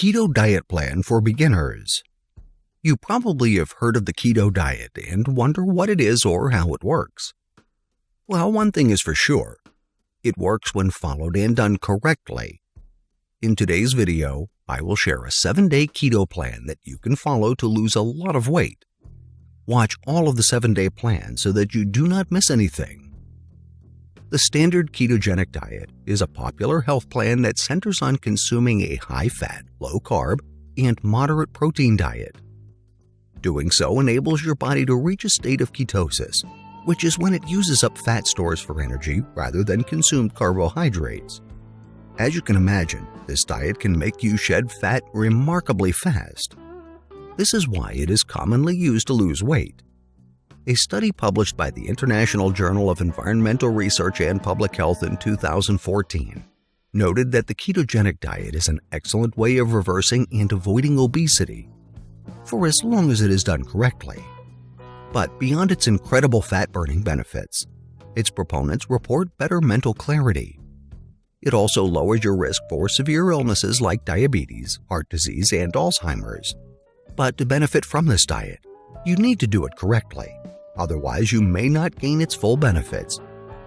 Keto diet plan for beginners. You probably have heard of the keto diet and wonder what it is or how it works. Well, one thing is for sure. It works when followed and done correctly. In today's video, I will share a 7-day keto plan that you can follow to lose a lot of weight. Watch all of the 7-day plan so that you do not miss anything. The standard ketogenic diet is a popular health plan that centers on consuming a high-fat, low-carb, and moderate protein diet. Doing so enables your body to reach a state of ketosis, which is when it uses up fat stores for energy rather than consumed carbohydrates. As you can imagine, this diet can make you shed fat remarkably fast. This is why it is commonly used to lose weight. A study published by the International Journal of Environmental Research and Public Health in 2014 noted that the ketogenic diet is an excellent way of reversing and avoiding obesity, for as long as it is done correctly. But beyond its incredible fat-burning benefits, its proponents report better mental clarity. It also lowers your risk for severe illnesses like diabetes, heart disease, and Alzheimer's. But to benefit from this diet, you need to do it correctly. Otherwise, you may not gain its full benefits,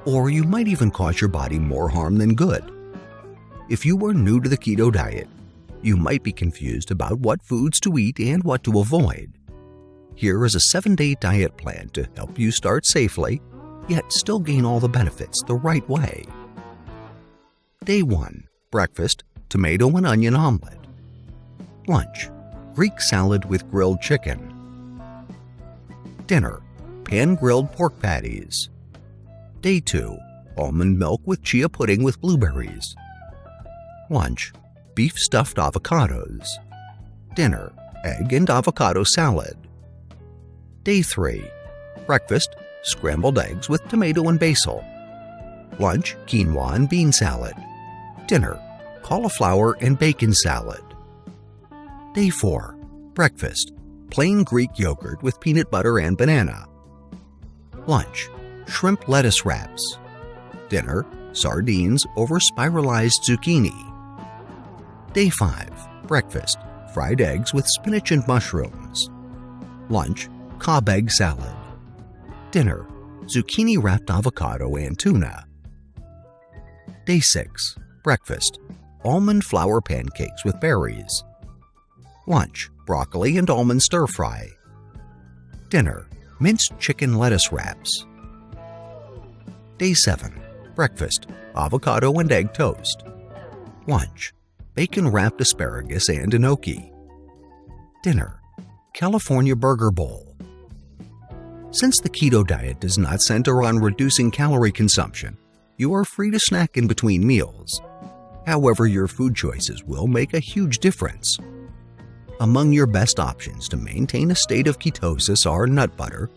or you might even cause your body more harm than good. If you are new to the keto diet, you might be confused about what foods to eat and what to avoid. Here is a 7-day diet plan to help you start safely, yet still gain all the benefits the right way. Day 1. Breakfast, tomato and onion omelet. Lunch, Greek salad with grilled chicken. Dinner, pan-grilled pork patties. Day 2. Almond milk with chia pudding with blueberries. Lunch, beef stuffed avocados. Dinner, egg and avocado salad. Day 3. Breakfast, scrambled eggs with tomato and basil. Lunch, quinoa and bean salad. Dinner, cauliflower and bacon salad. Day 4. Breakfast, plain Greek yogurt with peanut butter and banana. Lunch, shrimp lettuce wraps. Dinner, sardines over spiralized zucchini. Day 5. Breakfast, fried eggs with spinach and mushrooms. Lunch, Cobb egg salad. Dinner, zucchini-wrapped avocado and tuna. Day 6. Breakfast, almond flour pancakes with berries. Lunch, broccoli and almond stir-fry. Dinner, minced chicken lettuce wraps. Day 7. Breakfast, avocado and egg toast. Lunch, bacon-wrapped asparagus and gnocchi. Dinner, California burger bowl. Since the keto diet does not center on reducing calorie consumption, you are free to snack in between meals. However, your food choices will make a huge difference. Among your best options to maintain a state of ketosis are nut butter.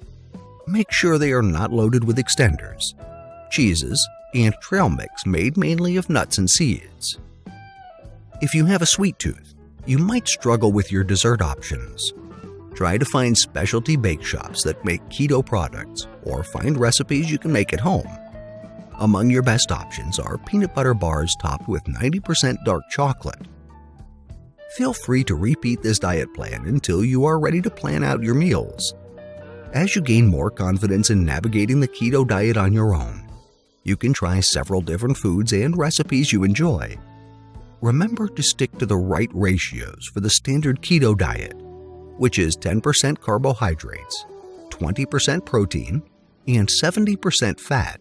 Make sure they are not loaded with extenders, cheeses, and trail mix made mainly of nuts and seeds. If you have a sweet tooth, you might struggle with your dessert options. Try to find specialty bake shops that make keto products or find recipes you can make at home. Among your best options are peanut butter bars topped with 90% dark chocolate. Feel free to repeat this diet plan until you are ready to plan out your meals. As you gain more confidence in navigating the keto diet on your own, you can try several different foods and recipes you enjoy. Remember to stick to the right ratios for the standard keto diet, which is 10% carbohydrates, 20% protein, and 70% fat.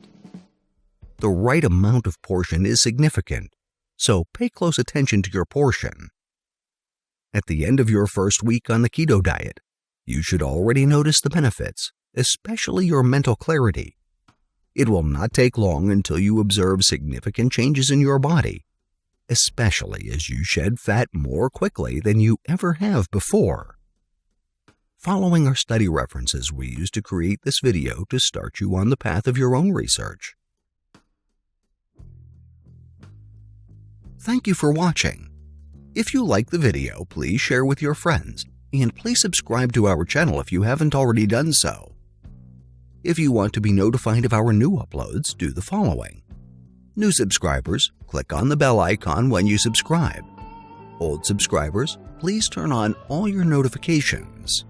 The right amount of portion is significant, so pay close attention to your portion. At the end of your first week on the keto diet, you should already notice the benefits, especially your mental clarity. It will not take long until you observe significant changes in your body, especially as you shed fat more quickly than you ever have before. Following our study references we used to create this video to start you on the path of your own research. Thank you for watching. If you liked the video, please share with your friends, and please subscribe to our channel if you haven't already done so. If you want to be notified of our new uploads, do the following. New subscribers, click on the bell icon when you subscribe. Old subscribers, please turn on all your notifications.